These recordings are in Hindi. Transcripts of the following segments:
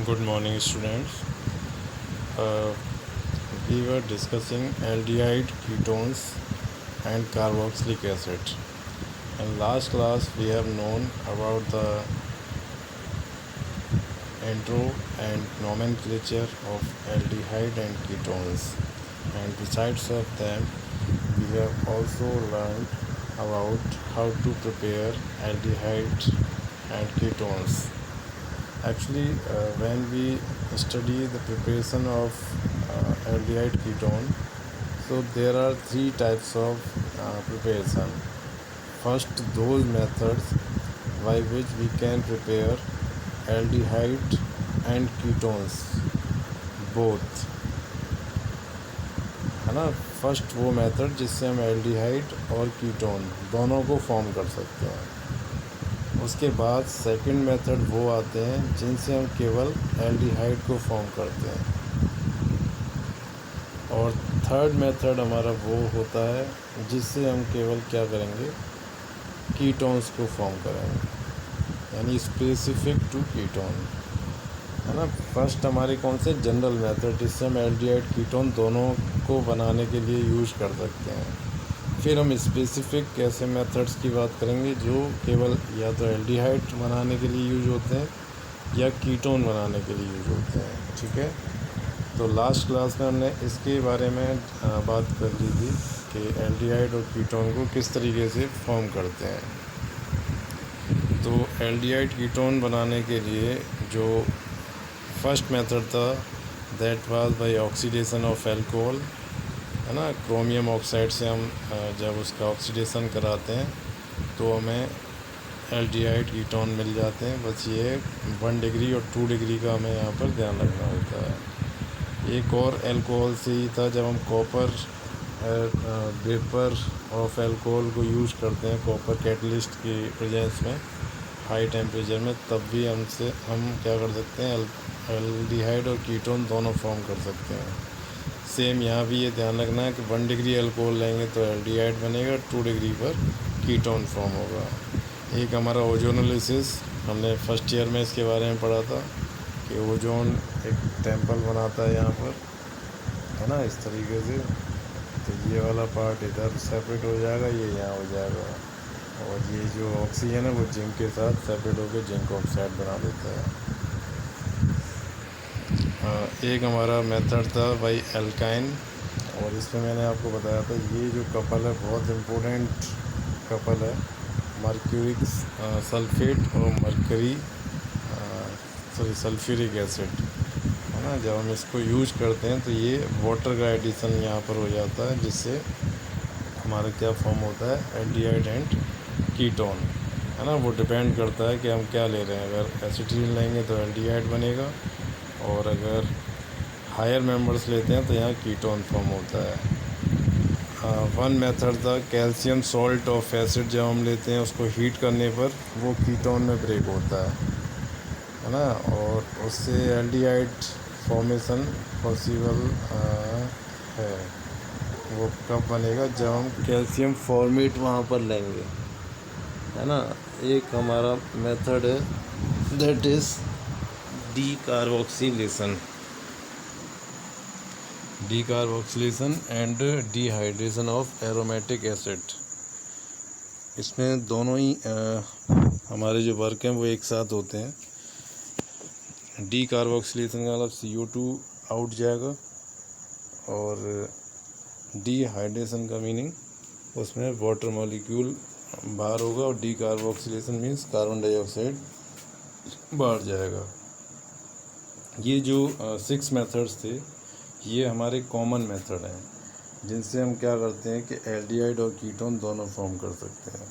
Good morning, students. Uh, we were discussing aldehyde ketones and carboxylic acid. In last class, we have known about the intro and nomenclature of aldehyde and ketones. And besides of them, we have also learned about how to prepare aldehyde and ketones. Actually, when we study the preparation of aldehyde ketone, so there are three types of preparation. First, those methods by which we can prepare aldehyde and ketones both, है ना। फर्स्ट वो मेथड जिससे हम एल्डिहाइड और कीटोन दोनों को फॉर्म कर सकते हैं। उसके बाद सेकंड मेथड वो आते हैं जिनसे हम केवल एल्डिहाइड को फॉर्म करते हैं। और थर्ड मेथड हमारा वो होता है जिससे हम केवल क्या करेंगे, कीटोन्स को फॉर्म करेंगे, यानी स्पेसिफिक टू कीटोन, है ना। फर्स्ट हमारे कौन से जनरल मेथड जिससे हम एल्डिहाइड कीटोन दोनों को बनाने के लिए यूज कर सकते हैं। फिर हम स्पेसिफिक ऐसे मेथड्स की बात करेंगे जो केवल या तो एल्डिहाइड बनाने के लिए यूज होते हैं या कीटोन बनाने के लिए यूज होते हैं। ठीक है, तो लास्ट क्लास में हमने इसके बारे में बात कर ली थी कि एल्डिहाइड और कीटोन को किस तरीके से फॉर्म करते हैं। तो एल्डिहाइड कीटोन बनाने के लिए जो फर्स्ट मेथड था that was by oxidation of alcohol, है ना। क्रोमियम ऑक्साइड से हम जब उसका ऑक्सीडेशन कराते हैं तो हमें एल्डिहाइड कीटोन मिल जाते हैं। बस ये 1 डिग्री और 2 डिग्री का हमें यहाँ पर ध्यान रखना होता है। एक और अल्कोहल से ही था, जब हम कॉपर वेपर ऑफ अल्कोहल को यूज़ करते हैं कॉपर कैटलिस्ट की प्रेजेंस में हाई टेम्परेचर में, तब भी हम क्या कर सकते हैं, एल्डिहाइड और कीटोन दोनों फॉर्म कर सकते हैं। सेम यहाँ भी ये ध्यान रखना है कि 1 डिग्री अल्कोहल लेंगे तो एल्डिहाइड बनेगा, 2 डिग्री पर कीटोन फॉर्म होगा। एक हमारा ओजोनोलिसिस, हमने फर्स्ट ईयर में इसके बारे में पढ़ा था कि ओजोन एक टेम्पल बनाता है यहाँ पर, है ना, इस तरीके से। तो ये वाला पार्ट इधर सेपरेट हो जाएगा, ये यहाँ हो जाएगा, और ये जो ऑक्सीजन है वो जिंक के साथ सेपरेट होकर जिंक ऑक्साइड बना देता है। एक हमारा मेथड था बाई एल्काइन, और इसमें मैंने आपको बताया था ये जो कपल है बहुत इम्पोर्टेंट कपल है, मर्क्यूरिक सल्फेट और सल्फ्यूरिक एसिड, है ना। जब हम इसको यूज करते हैं तो ये वाटर का एडिशन यहाँ पर हो जाता है, जिससे हमारा क्या फॉर्म होता है, एल्डिहाइड एंड कीटोन, है ना। वो डिपेंड करता है कि हम क्या ले रहे हैं। अगर एसिटिलीन लेंगे तो एल्डिहाइड बनेगा, और अगर हायर मेंबर्स लेते हैं तो यहाँ कीटोन फॉर्म होता है। वन मेथड था कैल्शियम सॉल्ट ऑफ एसिड, जब हम लेते हैं उसको हीट करने पर वो कीटोन में ब्रेक होता है ना, और उससे एल्डिहाइड फॉर्मेशन पॉसिबल है। वो कब बनेगा, जब हम कैल्शियम फॉर्मेट वहाँ पर लेंगे, है ना। एक हमारा मेथड है that is decarboxylation and dehydration of aromatic acid. इसमें दोनों ही हमारे जो वर्क हैं वो एक साथ होते हैं। डीकार्बोक्सिलेशन का मतलब CO2 आउट जाएगा, और डिहाइड्रेशन का मीनिंग उसमें वाटर मॉलिक्यूल बाहर होगा, और डीकार्बोक्सिलेशन मीन्स कार्बन डाइऑक्साइड बाहर जाएगा। ये जो 6 मेथड्स थे ये हमारे कॉमन मेथड हैं, जिनसे हम क्या करते हैं कि एल्डिहाइड और कीटोन दोनों फॉर्म कर सकते हैं।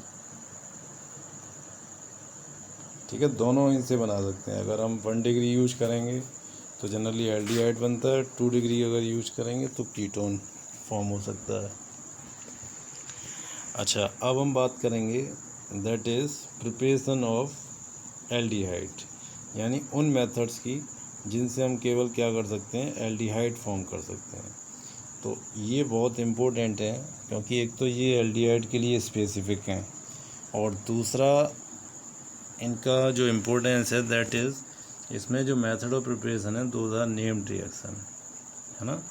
ठीक है, दोनों इनसे बना सकते हैं। अगर हम 1 डिग्री यूज करेंगे तो जनरली एल्डिहाइड बनता है, 2 डिग्री अगर यूज करेंगे तो कीटोन फॉर्म हो सकता है। अच्छा, अब हम बात करेंगे that is preparation of aldehyde, यानी उन मेथड्स की जिनसे हम केवल क्या कर सकते हैं, एल्डिहाइड फॉर्म कर सकते हैं। तो ये बहुत इम्पोर्टेंट है, क्योंकि एक तो ये एल्डिहाइड के लिए स्पेसिफिक हैं, और दूसरा इनका जो इम्पोर्टेंस है दैट इज़ इसमें जो मेथड ऑफ प्रिपरेशन है, दोज आर नेम्ड रिएक्शन, है ना।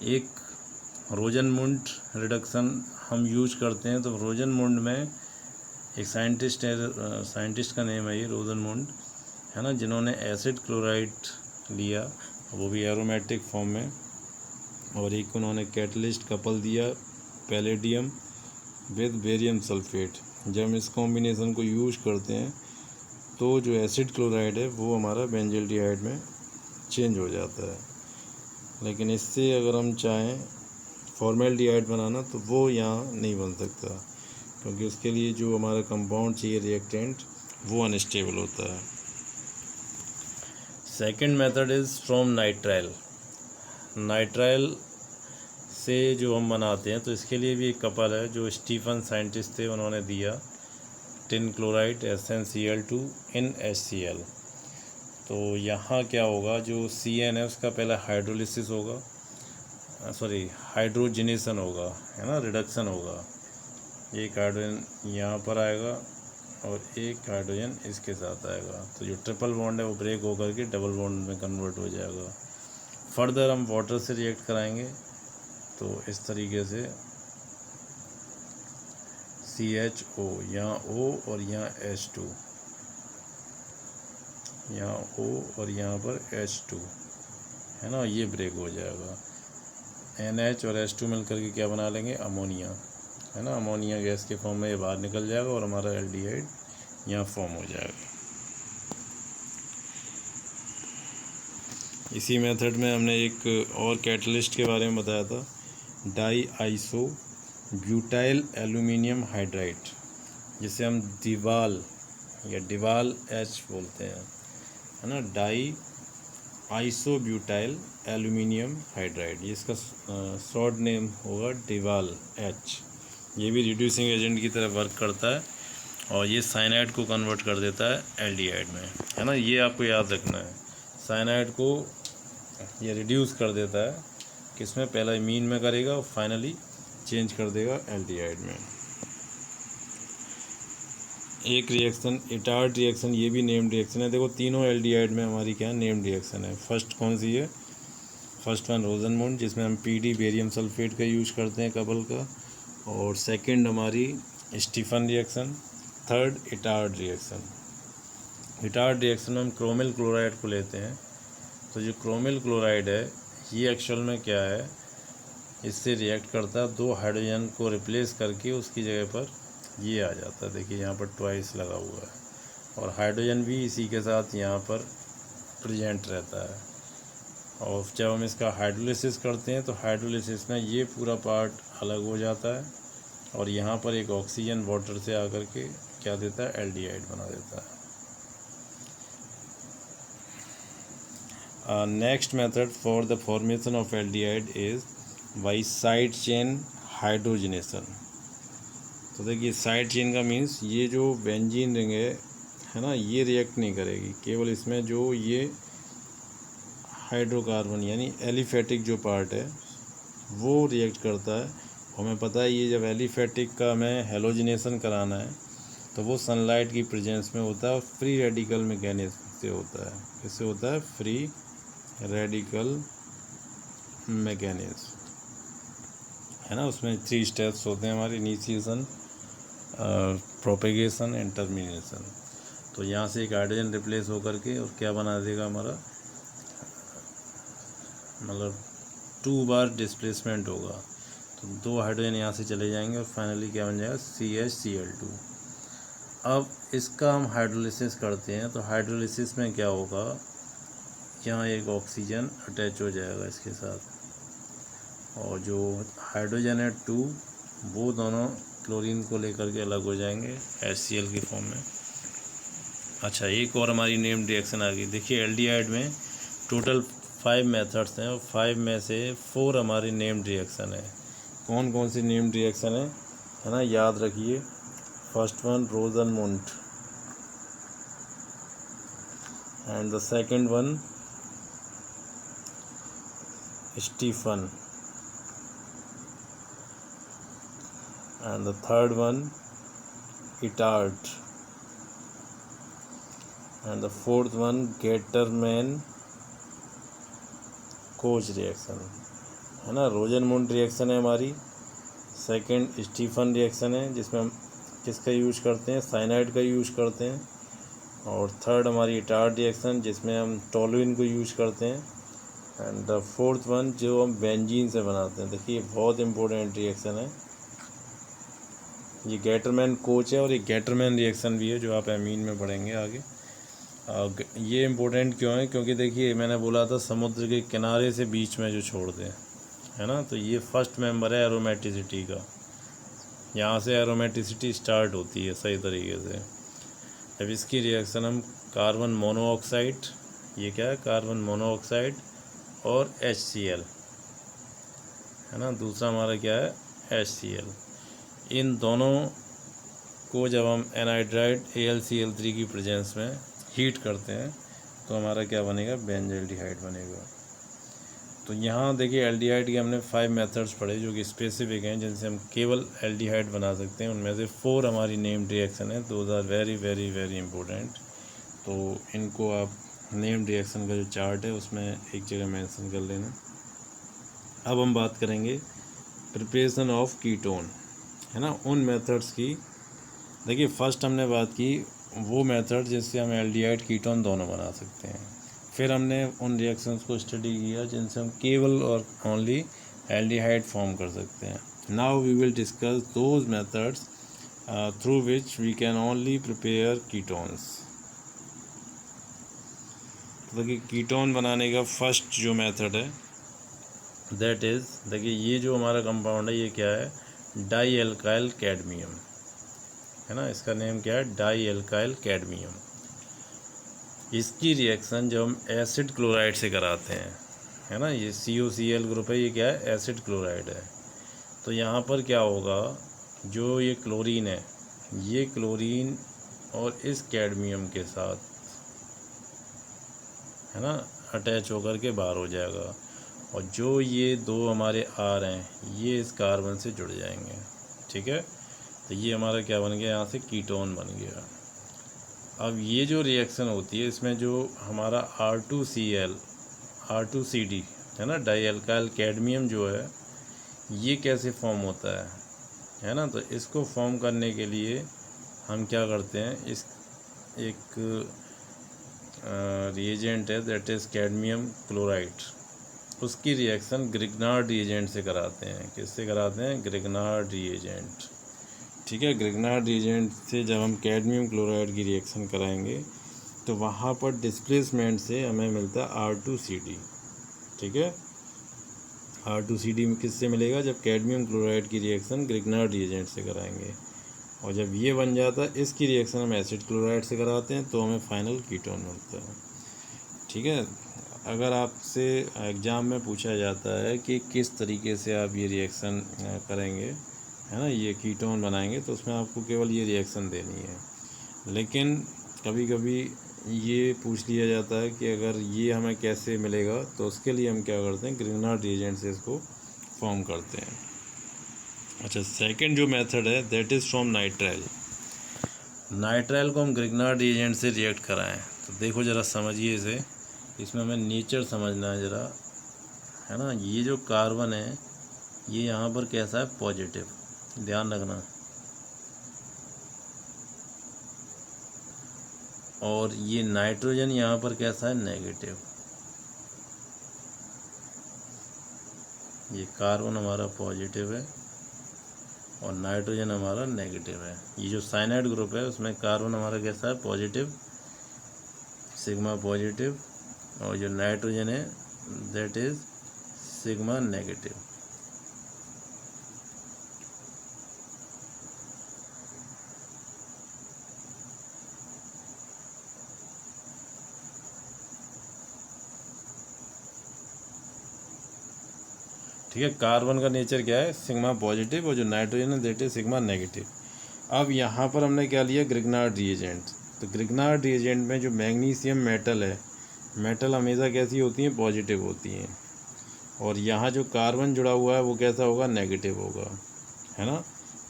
एक रोजनमुंड रिडक्शन हम यूज करते हैं, तो रोजनमुंड में एक साइंटिस्ट का नेम है ये रोजनमुंड, है ना, जिन्होंने एसिड क्लोराइड लिया, वो भी एरोमेटिक फॉर्म में, और एक उन्होंने कैटलिस्ट कपल दिया पैलेडियम विद बेरियम सल्फेट। जब हम इस कॉम्बिनेशन को यूज करते हैं तो जो एसिड क्लोराइड है वो हमारा बेंजल्डिहाइड में चेंज हो जाता है। लेकिन इससे अगर हम चाहें फॉर्मेल्डिहाइड बनाना तो वो यहाँ नहीं बन सकता, क्योंकि उसके लिए जो हमारा कंपाउंड चाहिए रिएक्टेंट वो अनस्टेबल होता है। Second method is from nitrile. Nitrile से जो हम बनाते हैं, तो इसके लिए भी एक कपल है जो स्टीफन साइंटिस्ट थे, उन्होंने दिया टिन क्लोराइड SnCl2 इन HCl। तो यहाँ क्या होगा, जो CN है उसका पहले हाइड्रोलिसिस होगा, सॉरी हाइड्रोजनेशन होगा, है ना, रिडक्शन होगा। एक हाइड्रोजन यहाँ पर आएगा और एक हाइड्रोजन इसके साथ आएगा, तो जो ट्रिपल बॉन्ड है वो ब्रेक होकर के डबल बॉन्ड में कन्वर्ट हो जाएगा। फर्दर हम वाटर से रिएक्ट कराएंगे, तो इस तरीके से CHO, यहाँ O और यहाँ H2, यहाँ O और यहाँ पर H2, है ना, ये ब्रेक हो जाएगा। NH और H2 मिलकर के क्या बना लेंगे, अमोनिया, है ना, अमोनिया गैस के फॉर्म में ये बाहर निकल जाएगा और हमारा एल्डिहाइड यहाँ फॉर्म हो जाएगा। इसी मेथड में हमने एक और कैटलिस्ट के बारे में बताया था, di iso butyl aluminium hydride, जिसे हम दिवाल या डिवाल H बोलते हैं, है ना, di iso butyl aluminium hydride, ये इसका शॉर्ट नेम होगा डिवाल H। ये भी रिड्यूसिंग एजेंट की तरह वर्क करता है और ये साइनाइड को कन्वर्ट कर देता है एल्डिहाइड में, है ना, ये आपको याद रखना है। साइनाइड को ये रिड्यूस कर देता है, किसमें, पहला मीन में करेगा और फाइनली चेंज कर देगा एल्डिहाइड में। एक रिएक्शन इटार्ड रिएक्शन, ये भी नेम्ड रिएक्शन है। देखो तीनों एल्डिहाइड में हमारी क्या नेम्ड रिएक्शन है। फर्स्ट कौन सी है, फर्स्ट वन रोजनमुंड, जिसमें हम PD बेरियम सल्फेट का यूज करते हैं कपल का, और सेकंड हमारी Stephen reaction, third Etard reaction. Etard reaction में हम क्रोमिल क्लोराइड को लेते हैं, तो जो क्रोमिल क्लोराइड है ये एक्चुअल में क्या है, इससे रिएक्ट करता है, 2 हाइड्रोजन को रिप्लेस करके उसकी जगह पर ये आ जाता है, देखिए यहाँ पर ट्वाइस लगा हुआ है, और हाइड्रोजन भी इसी के साथ यहाँ पर प्रेजेंट रहता है। और जब हम इसका हाइड्रोलिसिस करते हैं तो हाइड्रोलिसिस में ये पूरा पार्ट अलग हो जाता है और यहाँ पर एक ऑक्सीजन वाटर से आकर के क्या देता है, एल्डिहाइड बना देता है। Next method for the formation of aldehyde is by side chain hydrogenation. तो देखिए साइड चेन का मीन्स ये जो बेंजीन रिंग है ना, ये रिएक्ट नहीं करेगी, केवल इसमें जो ये हाइड्रोकार्बन यानी एलिफेटिक जो पार्ट है वो रिएक्ट करता है। हमें पता है ये जब एलिफेटिक का हमें हेलोजिनेशन कराना है तो वो सनलाइट की प्रेजेंस में होता है और फ्री रेडिकल मैकेनिज्म से होता है। इससे होता है फ्री रेडिकल मैकेनिज्म, है ना। उसमें 3 स्टेप्स होते हैं हमारे, इनिशिएशन, प्रोपेगेशन एंड टर्मिनेशन। तो यहाँ से एक हाइड्रोजन रिप्लेस होकर के और क्या बना देगा हमारा, मतलब 2 बार डिस्प्लेसमेंट होगा, तो 2 हाइड्रोजन यहाँ से चले जाएंगे और फाइनली क्या बन जाएगा, CHCl2। अब इसका हम हाइड्रोलिसिस करते हैं, तो हाइड्रोलिसिस में क्या होगा, यहाँ एक ऑक्सीजन अटैच हो जाएगा इसके साथ, और जो हाइड्रोजन है 2 वो दोनों क्लोरीन को लेकर के अलग हो जाएंगे HCl की फॉर्म में। अच्छा, एक और हमारी नेम्ड रिएक्शन आ गई। देखिए एल्डिहाइड में टोटल 5 मेथड्स हैं और 5 में से 4 हमारी नेम्ड रिएक्शन है। कौन कौन सी नेम्ड रिएक्शन है ना, याद रखिए। First one Rosenmund, and the second one Stephen, and the third one Itard, and the fourth one Gattermann Koch reaction, है ना। रोजनमुंड रिएक्शन है हमारी। सेकंड स्टीफन रिएक्शन है, जिसमें हम किसका यूज करते हैं, साइनाइड का यूज करते हैं। और थर्ड हमारी इटार्ड रिएक्शन, जिसमें हम टोलुइन को यूज करते हैं। एंड द फोर्थ वन जो हम बेंजीन से बनाते हैं। देखिए बहुत इंपॉर्टेंट रिएक्शन है ये, गेटरमैन कोच है और एक गेटरमैन रिएक्शन भी है जो आप एमीन में पढ़ेंगे आगे। ये इम्पोर्टेंट क्यों है, क्योंकि देखिए मैंने बोला था समुद्र के किनारे से बीच में जो छोड़ते हैं, है ना। तो ये फर्स्ट मेंबर है एरोमेटिसिटी का, यहाँ से एरोमेटिसिटी स्टार्ट होती है सही तरीके से। अब इसकी रिएक्शन हम कार्बन मोनोऑक्साइड, ये क्या है, कार्बन मोनोऑक्साइड और HCl, है ना। दूसरा हमारा क्या है, HCl। इन दोनों को जब हम एनहाइड्राइड AlCl3 की प्रेजेंस में हीट करते हैं तो हमारा क्या बनेगा, बेंजल्डिहाइड बनेगा। तो यहाँ देखिए एल्डिहाइड के हमने 5 मेथड्स पढ़े जो कि स्पेसिफिक हैं, जिनसे हम केवल एल्डिहाइड बना सकते हैं। उनमें से 4 हमारी नेम्ड रिएक्शन है, those are very very very important. तो इनको आप नेम्ड रिएक्शन का जो चार्ट है उसमें एक जगह मेंशन कर लेना। अब हम बात करेंगे प्रिपरेशन ऑफ कीटोन, है ना, उन मेथड्स की। देखिए फर्स्ट हमने बात की वो मेथड जिससे हम एल्डिहाइड कीटोन दोनों बना सकते हैं। फिर हमने उन रिएक्शंस को स्टडी किया जिनसे हम केवल और ओनली एल्डिहाइड फॉर्म कर सकते हैं। Now we will discuss those methods through which we can only prepare ketones. देखिए कीटोन बनाने का फर्स्ट जो मेथड है दैट इज़, देखिए ये जो हमारा कंपाउंड है ये क्या है, डाई एल्काइल कैडमियम, है ना। इसका नेम क्या है, डाई एल्काइल कैडमियम। इसकी रिएक्शन जब हम एसिड क्लोराइड से कराते हैं, है ना, ये COCl ग्रुप है, ये क्या है, एसिड क्लोराइड है। तो यहाँ पर क्या होगा, जो ये क्लोरीन है, ये क्लोरीन और इस कैडमियम के साथ, है ना, अटैच होकर के बाहर हो जाएगा। और जो ये दो हमारे R हैं ये इस कार्बन से जुड़ जाएंगे, ठीक है। तो ये हमारा क्या बन गया, यहाँ से कीटोन बन गया। अब ये जो रिएक्शन होती है इसमें जो हमारा R2Cl R2CD, है ना, डाई एल्काइल कैडमियम जो है ये कैसे फॉर्म होता है ना। तो इसको फॉर्म करने के लिए हम क्या करते हैं, इस एक रिएजेंट है दैट इज़ कैडमियम क्लोराइड, उसकी रिएक्शन ग्रिग्नार्ड रिएजेंट से कराते हैं। किससे कराते हैं, ग्रिग्नार्ड रिएजेंट, ठीक है। ग्रिग्नार्ड रिएजेंट से जब हम कैडमियम क्लोराइड की रिएक्शन कराएंगे तो वहाँ पर डिस्प्लेसमेंट से हमें मिलता है R2CD, ठीक है। R2CD में किससे मिलेगा, जब कैडमियम क्लोराइड की रिएक्शन ग्रिग्नार्ड रिएजेंट से कराएंगे। और जब ये बन जाता है इसकी रिएक्शन हम एसिड क्लोराइड से कराते हैं तो हमें फाइनल कीटोन मिलता है, ठीक है। अगर आपसे एग्ज़ाम में पूछा जाता है कि किस तरीके से आप ये रिएक्शन करेंगे, है ना, ये कीटोन बनाएंगे, तो उसमें आपको केवल ये रिएक्शन देनी है। लेकिन कभी कभी ये पूछ लिया जाता है कि अगर ये हमें कैसे मिलेगा, तो उसके लिए हम क्या करते हैं, ग्रिग्नार्ड रिएजेंट से इसको फॉर्म करते हैं। अच्छा, सेकंड जो मेथड है that is from nitrile. Nitrile को हम ग्रिग्नार्ड रिएजेंट से रिएक्ट कराएं तो देखो ज़रा समझिए इसे, इसमें हमें नेचर समझना है ज़रा, है ना। ये जो कार्बन है ये यहाँ पर कैसा है, पॉजिटिव, ध्यान रखना। और ये नाइट्रोजन यहाँ पर कैसा है, नेगेटिव। ये कार्बन हमारा पॉजिटिव है और नाइट्रोजन हमारा नेगेटिव है। ये जो साइनाइड ग्रुप है उसमें कार्बन हमारा कैसा है, पॉजिटिव, सिग्मा पॉजिटिव, और जो नाइट्रोजन है दैट इज़ सिग्मा नेगेटिव। ठीक है, कार्बन का नेचर क्या है, सिग्मा पॉजिटिव, और जो नाइट्रोजन है दैट इज सिग्मा नेगेटिव। अब यहाँ पर हमने क्या लिया, ग्रिग्नार्ड रिएजेंट। तो ग्रिग्नार्ड रिएजेंट में जो मैग्नीशियम मेटल है, मेटल हमेशा कैसी होती हैं, पॉजिटिव होती हैं। और यहाँ जो कार्बन जुड़ा हुआ है वो कैसा होगा, नेगेटिव होगा, है ना।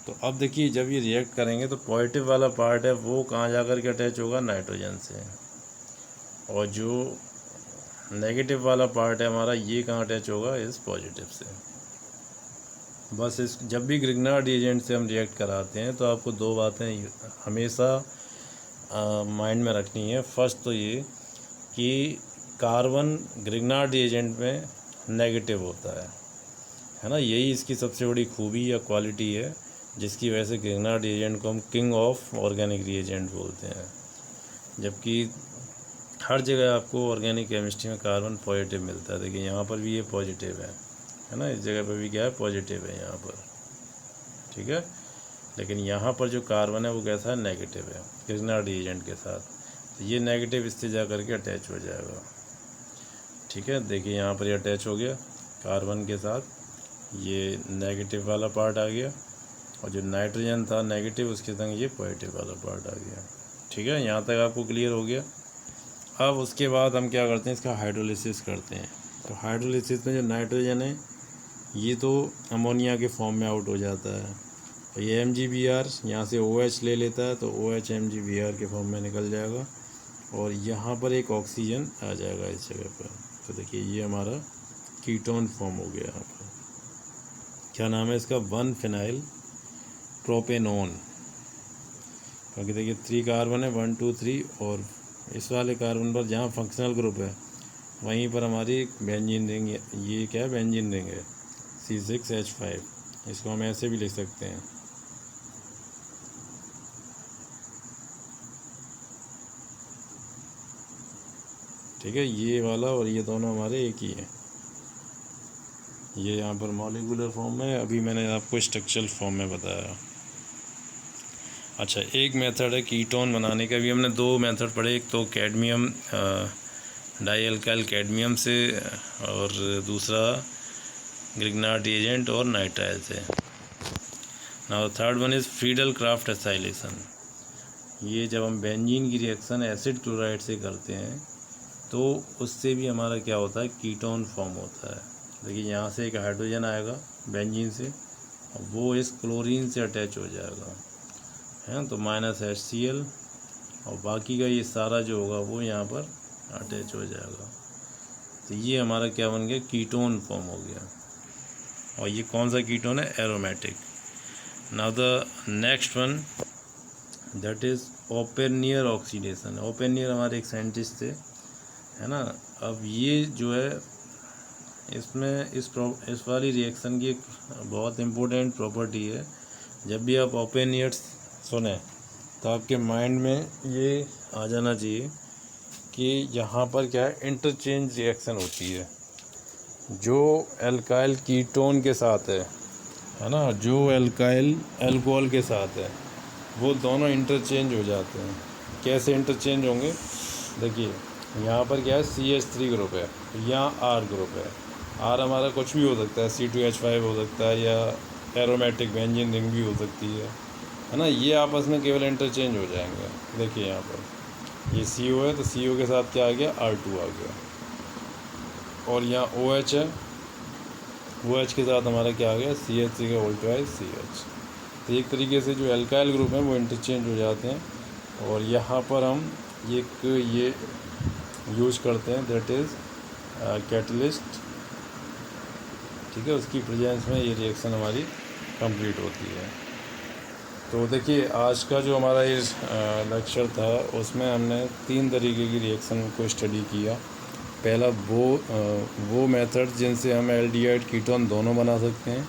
तो अब देखिए जब ये रिएक्ट करेंगे तो पॉजिटिव वाला पार्ट है वो कहाँ जा कर के अटैच होगा, नाइट्रोजन से। और जो नेगेटिव वाला पार्ट है हमारा, ये कहाँ अटैच होगा, इस पॉजिटिव से। बस इस जब भी ग्रिग्नार्ड रिएजेंट से हम रिएक्ट कराते हैं तो आपको दो बातें हमेशा माइंड में रखनी है। फर्स्ट तो ये कि कार्बन ग्रिग्नार्ड रिएजेंट में नेगेटिव होता है ना, यही इसकी सबसे बड़ी खूबी या क्वालिटी है, जिसकी वजह से ग्रिग्नार्ड रिएजेंट को हम किंग ऑफ ऑर्गेनिक रिएजेंट बोलते हैं। जबकि हर जगह आपको ऑर्गेनिक केमिस्ट्री में कार्बन पॉजिटिव मिलता है। देखिए यहाँ पर भी ये पॉजिटिव है ना, इस जगह पर भी क्या है, पॉजिटिव है यहाँ पर, ठीक है। लेकिन यहाँ पर जो कार्बन है वो कैसा है, नेगेटिव है ग्रिग्नार्ड रिएजेंट के साथ, तो ये नेगेटिव इससे जा करके अटैच हो जाएगा, ठीक है। देखिए यहाँ पर ये अटैच हो गया कार्बन के साथ, ये नेगेटिव वाला पार्ट आ गया, और जो नाइट्रोजन था नेगेटिव, उसके संग ये पॉजिटिव वाला पार्ट आ गया, ठीक है। यहाँ तक आपको क्लियर हो गया। अब उसके बाद हम क्या करते हैं, इसका हाइड्रोलिसिस करते हैं। तो हाइड्रोलिसिस में जो नाइट्रोजन है ये तो अमोनिया के फॉर्म में आउट हो जाता है, तो ये MgBr यहाँ से OH ले लेता है, तो OH MgBr के फॉर्म में निकल जाएगा, और यहाँ पर एक ऑक्सीजन आ जाएगा इस जगह पर। तो देखिए ये हमारा कीटोन फॉर्म हो गया। यहाँ पर क्या नाम है इसका, 1-फिनाइल प्रोपेनोन, क्योंकि देखिए 3 कार्बन है, 1 2 3, और इस वाले कार्बन पर जहाँ फंक्शनल ग्रुप है वहीं पर हमारी बेंजीन रिंग, ये क्या है, बेंजीन रिंग है C6H5, इसको हम ऐसे भी लिख सकते हैं। ठीक है, ये वाला और ये दोनों हमारे एक ही हैं। ये यहाँ पर मॉलिक्यूलर फॉर्म में, अभी मैंने आपको स्ट्रक्चरल फॉर्म में बताया। अच्छा, एक मेथड है कीटोन बनाने का, भी हमने 2 मेथड पढ़े, एक तो कैडमियम डाईअल्काइल कैडमियम से, और दूसरा ग्रिग्नार्ड रिएजेंट और नाइट्राइल से। Now third one is Friedel Crafts acylation. ये जब हम बेंजीन की रिएक्शन एसिड क्लोराइड से करते हैं तो उससे भी हमारा क्या होता है, कीटोन फॉर्म होता है। देखिए यहाँ से एक हाइड्रोजन आएगा बेंजीन से, और वो इस क्लोरीन से अटैच हो जाएगा, है तो -HCl, और बाकी का ये सारा जो होगा वो यहाँ पर अटैच हो जाएगा। तो ये हमारा क्या बन गया, कीटोन फॉर्म हो गया। और ये कौन सा कीटोन है, aromatic. Now the next one that is Oppenauer oxidation. Oppenauer हमारे एक साइंटिस्ट थे, है ना। अब ये जो है इसमें इस वाली रिएक्शन की एक बहुत इम्पोर्टेंट प्रॉपर्टी है। जब भी आप ओपेनियर्स सुने तो आपके माइंड में ये आ जाना चाहिए कि यहाँ पर क्या है, इंटरचेंज रिएक्शन होती है। जो एल्काइल कीटोन के साथ है ना, जो एल्काइल अल्कोहल के साथ है, वो दोनों इंटरचेंज हो जाते हैं। कैसे इंटरचेंज होंगे, देखिए यहाँ पर क्या है, CH3 ग्रुप है, यहाँ R ग्रुप है। R हमारा कुछ भी हो सकता है, C2H5 हो सकता है, या एरोमेटिक बेंजीन रिंग भी हो सकती है ना। ये आपस में केवल इंटरचेंज हो जाएंगे। देखिए यहाँ पर ये CO है, तो CO के साथ क्या आ गया, R2 आ गया, और यहाँ OH है, OH के साथ हमारा क्या आ गया, CH3 का होल ट्वाइस CH। तो एक तरीके से जो एल्काइल ग्रुप हैं वो इंटरचेंज हो जाते हैं। और यहाँ पर हम ये यूज करते हैं, दैट इज़ कैटलिस्ट, ठीक है। उसकी प्रेजेंस में ये रिएक्शन हमारी कंप्लीट होती है। तो देखिए आज का जो हमारा ये लेक्चर था उसमें हमने 3 तरीके की रिएक्शन को स्टडी किया। पहला वो मेथड जिनसे हम एल्डिहाइड कीटोन दोनों बना सकते हैं।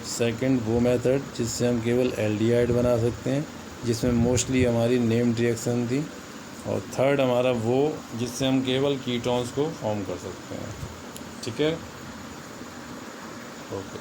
सेकंड वो मेथड जिससे हम केवल एल्डिहाइड बना सकते हैं, जिसमें मोस्टली हमारी नेम्ड रिएक्शन थी। और थर्ड हमारा वो जिससे हम केवल कीटोन्स को फॉर्म कर सकते हैं, ठीक है। ओके।